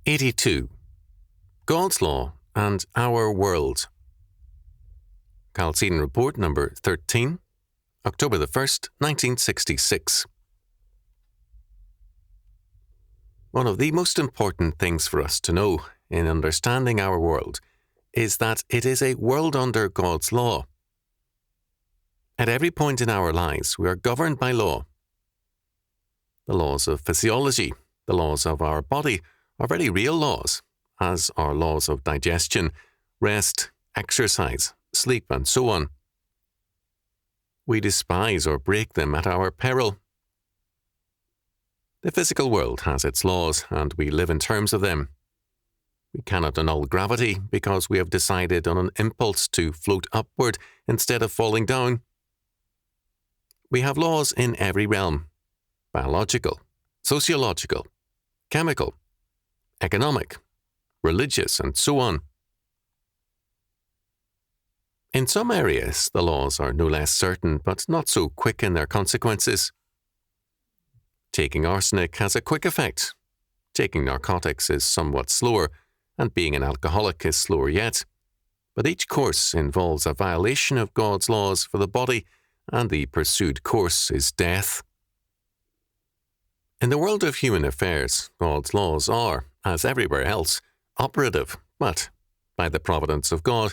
82. God's Law and Our World. Chalcedon Report number 13, October the 1st, 1966. One of the most important things for us to know in understanding our world is that it is a world under God's law. At every point in our lives, we are governed by law. The laws of physiology, the laws of our body, are very real laws, as are laws of digestion, rest, exercise, sleep, and so on. We despise or break them at our peril. The physical world has its laws, and we live in terms of them. We cannot annul gravity because we have decided on an impulse to float upward instead of falling down. We have laws in every realm: biological, sociological, chemical, economic, religious, and so on. In some areas, the laws are no less certain, but not so quick in their consequences. Taking arsenic has a quick effect. Taking narcotics is somewhat slower, and being an alcoholic is slower yet. But each course involves a violation of God's laws for the body, and the pursued course is death. In the world of human affairs, God's laws are, as everywhere else, operative, but by the providence of God,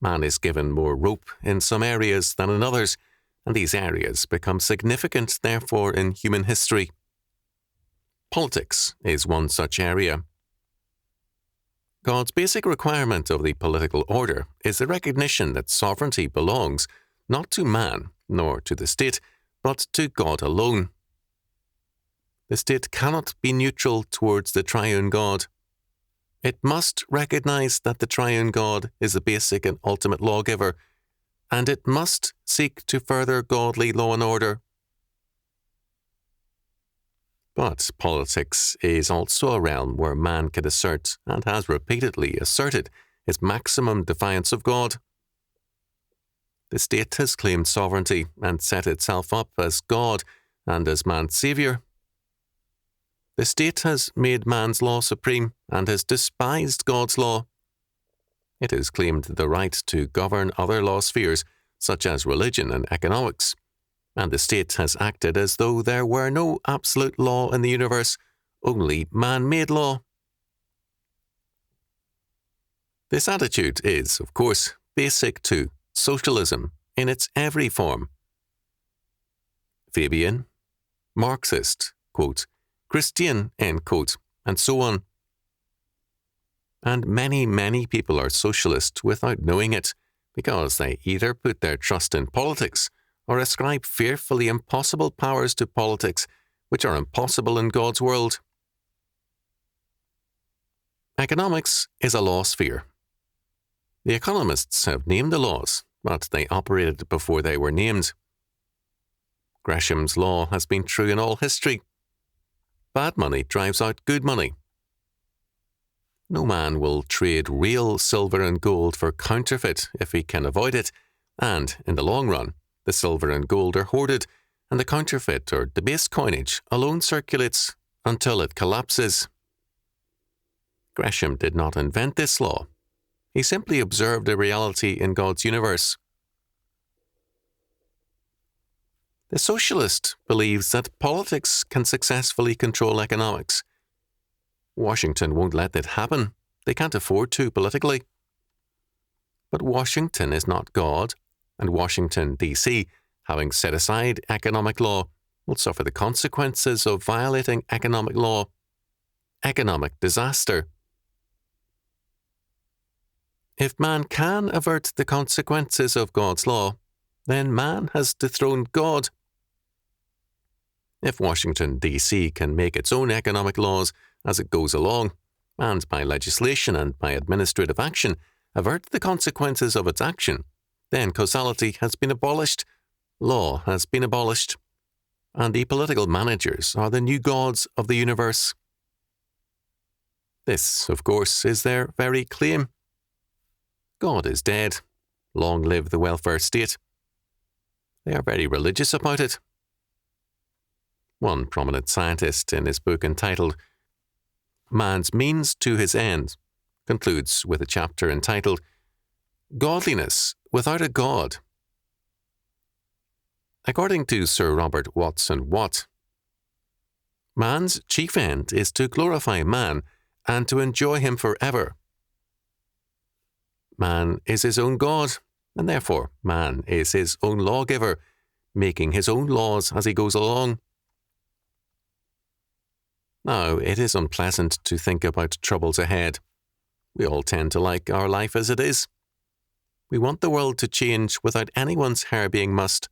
man is given more rope in some areas than in others, and these areas become significant, therefore, in human history. Politics is one such area. God's basic requirement of the political order is the recognition that sovereignty belongs not to man, nor to the state, but to God alone. The state cannot be neutral towards the triune God. It must recognize that the triune God is the basic and ultimate lawgiver, and it must seek to further godly law and order. But politics is also a realm where man can assert, and has repeatedly asserted, his maximum defiance of God. The state has claimed sovereignty and set itself up as God and as man's saviour. The state has made man's law supreme and has despised God's law. It has claimed the right to govern other law spheres, such as religion and economics, and the state has acted as though there were no absolute law in the universe, only man-made law. This attitude is, of course, basic to socialism in its every form. Fabian, Marxist, quote, Christian, end quote, and so on. And many people are socialist without knowing it, because they either put their trust in politics or ascribe fearfully impossible powers to politics, which are impossible in God's world. Economics is a law sphere. The economists have named the laws, but they operated before they were named. Gresham's law has been true in all history. Bad money drives out good money. No man will trade real silver and gold for counterfeit if he can avoid it, and, in the long run, the silver and gold are hoarded, and the counterfeit or debased coinage alone circulates until it collapses. Gresham did not invent this law. He simply observed a reality in God's universe. The socialist believes that politics can successfully control economics. Washington won't let that happen. They can't afford to politically. But Washington is not God, and Washington, D.C., having set aside economic law, will suffer the consequences of violating economic law. Economic disaster. If man can avert the consequences of God's law, then man has dethroned God. If Washington, D.C. can make its own economic laws as it goes along, and by legislation and by administrative action avert the consequences of its action, then causality has been abolished, law has been abolished, and the political managers are the new gods of the universe. This, of course, is their very claim. God is dead. Long live the welfare state. They are very religious about it. One prominent scientist, in his book entitled Man's Means to His End concludes with a chapter entitled Godliness Without a God. According to Sir Robert Watson Watt, man's chief end is to glorify man and to enjoy him forever. Man is his own God, and therefore man is his own lawgiver, making his own laws as he goes along. Now, it is unpleasant to think about troubles ahead. We all tend to like our life as it is. We want the world to change without anyone's hair being mussed.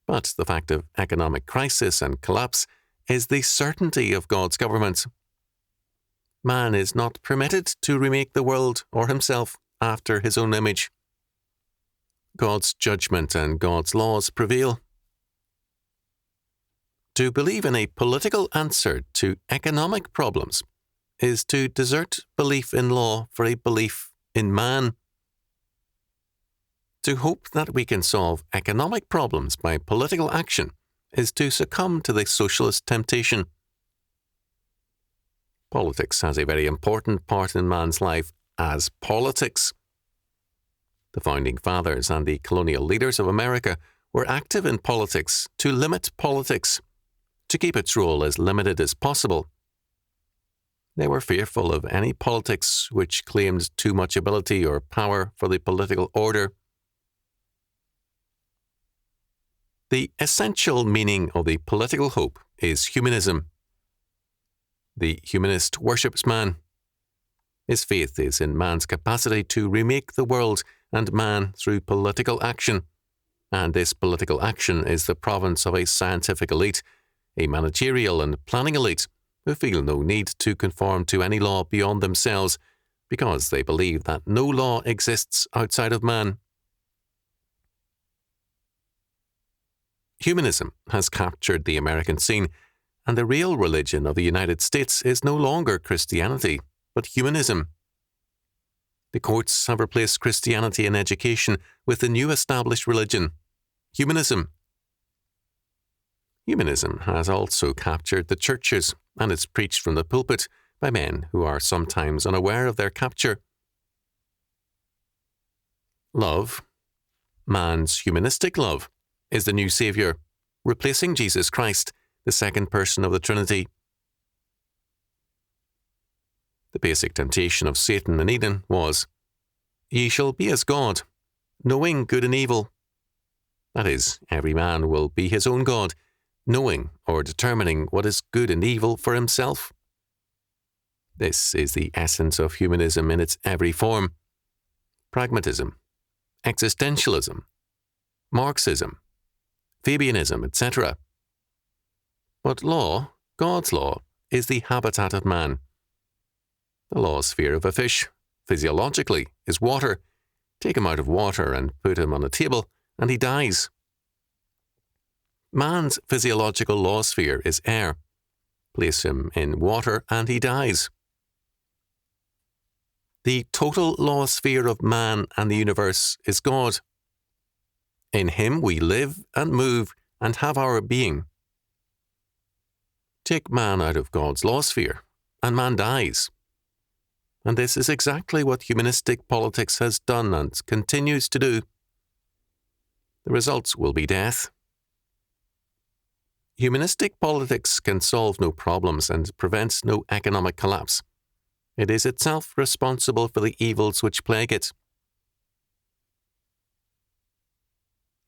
But the fact of economic crisis and collapse is the certainty of God's government. Man is not permitted to remake the world or himself after his own image. God's judgment and God's laws prevail. To believe in a political answer to economic problems is to desert belief in law for a belief in man. To hope that we can solve economic problems by political action is to succumb to the socialist temptation. Politics has a very important part in man's life as politics. The founding fathers and the colonial leaders of America were active in politics to limit politics, to keep its role as limited as possible. They were fearful of any politics which claimed too much ability or power for the political order. The essential meaning of the political hope is humanism. The humanist worships man. His faith is in man's capacity to remake the world and man through political action, and this political action is the province of a scientific elite, a managerial and planning elite, who feel no need to conform to any law beyond themselves because they believe that no law exists outside of man. Humanism has captured the American scene, and the real religion of the United States is no longer Christianity, but humanism. The courts have replaced Christianity in education with the new established religion, humanism. Humanism has also captured the churches, and is preached from the pulpit by men who are sometimes unaware of their capture. Love, man's humanistic love, is the new Saviour, replacing Jesus Christ, the second person of the Trinity. The basic temptation of Satan in Eden was, "Ye shall be as God, knowing good and evil." That is, every man will be his own God, knowing or determining what is good and evil for himself. This is the essence of humanism in its every form: pragmatism, existentialism, Marxism, Fabianism, etc. But law, God's law, is the habitat of man. The law sphere of a fish, physiologically, is water. Take him out of water and put him on a table, and he dies. Man's physiological law sphere is air. Place him in water, and he dies. The total law sphere of man and the universe is God. In him we live and move and have our being. Take man out of God's law sphere, and man dies. And this is exactly what humanistic politics has done and continues to do. The results will be death. Humanistic politics can solve no problems and prevent no economic collapse. It is itself responsible for the evils which plague it.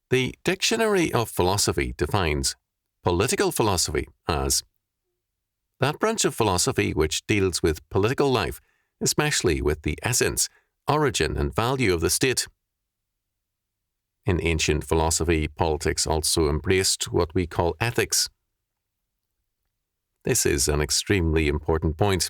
The Dictionary of Philosophy defines political philosophy as that branch of philosophy which deals with political life, especially with the essence, origin, and value of the state. In ancient philosophy, politics also embraced what we call ethics. This is an extremely important point.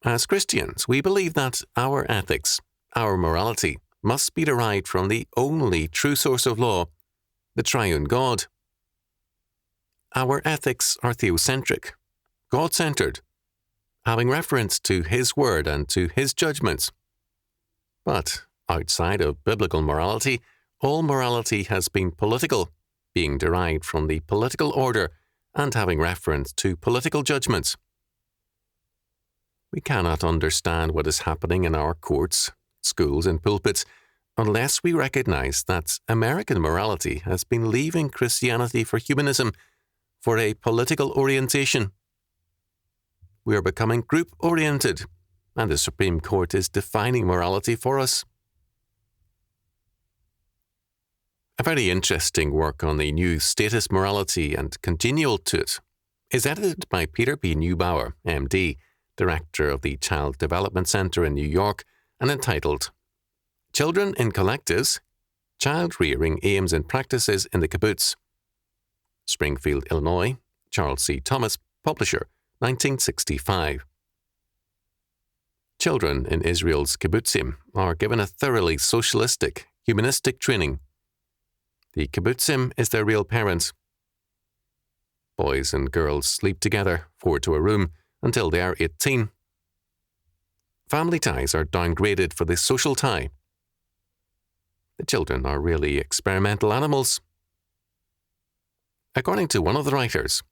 As Christians, we believe that our ethics, our morality, must be derived from the only true source of law, the triune God. Our ethics are theocentric, God-centered, having reference to His word and to His judgments. But outside of biblical morality, all morality has been political, being derived from the political order and having reference to political judgments. We cannot understand what is happening in our courts, schools, and pulpits unless we recognize that American morality has been leaving Christianity for humanism, for a political orientation. We are becoming group-oriented, and the Supreme Court is defining morality for us. A very interesting work on the new status morality and congenial to it is edited by Peter B. Neubauer, MD, Director of the Child Development Center in New York, and entitled Children in Collectives, Child Rearing Aims and Practices in the Kibbutz. Springfield, Illinois, Charles C. Thomas, publisher, 1965. Children in Israel's kibbutzim are given a thoroughly socialistic, humanistic training. The kibbutzim is their real parents. Boys and girls sleep together, 4 to a room, until they are 18. Family ties are downgraded for the social tie. The children are really experimental animals. According to one of the writers,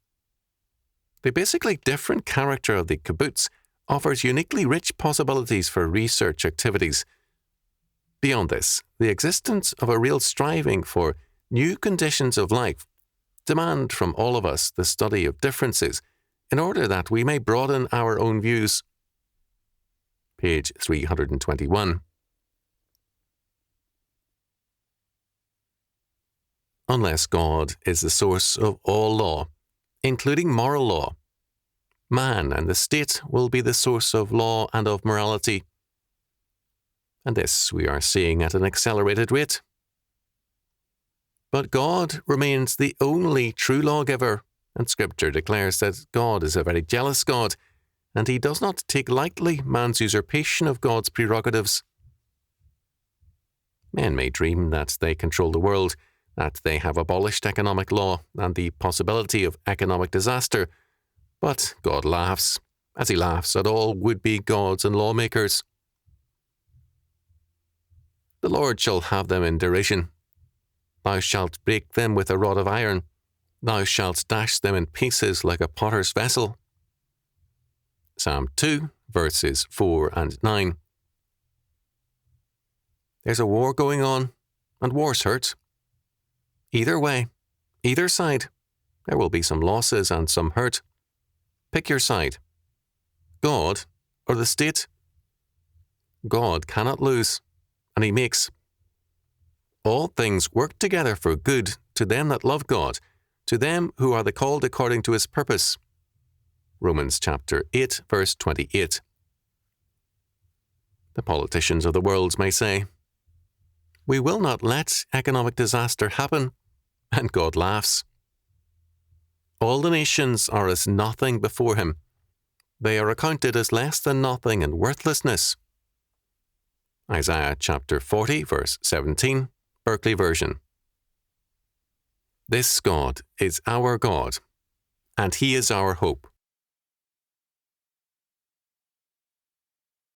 the basically different character of the kibbutz offers uniquely rich possibilities for research activities. Beyond this, the existence of a real striving for new conditions of life demand from all of us the study of differences in order that we may broaden our own views. Page 321. Unless God is the source of all law, including moral law, man and the state will be the source of law and of morality. And this we are seeing at an accelerated rate. But God remains the only true lawgiver, and Scripture declares that God is a very jealous God, and he does not take lightly man's usurpation of God's prerogatives. Men may dream that they control the world, that they have abolished economic law and the possibility of economic disaster, but God laughs, as he laughs at all would-be gods and lawmakers. The Lord shall have them in derision. Thou shalt break them with a rod of iron. Thou shalt dash them in pieces like a potter's vessel. Psalm 2, verses 4 and 9. There's a war going on, and wars hurt. Either way, either side, there will be some losses and some hurt. Pick your side. God or the state? God cannot lose, and he makes all things work together for good to them that love God, to them who are the called according to his purpose. Romans chapter 8, verse 28. The politicians of the world may say, we will not let economic disaster happen, and God laughs. All the nations are as nothing before him. They are accounted as less than nothing and worthlessness. Isaiah chapter 40, verse 17, Berkeley version. This God is our God, and he is our hope.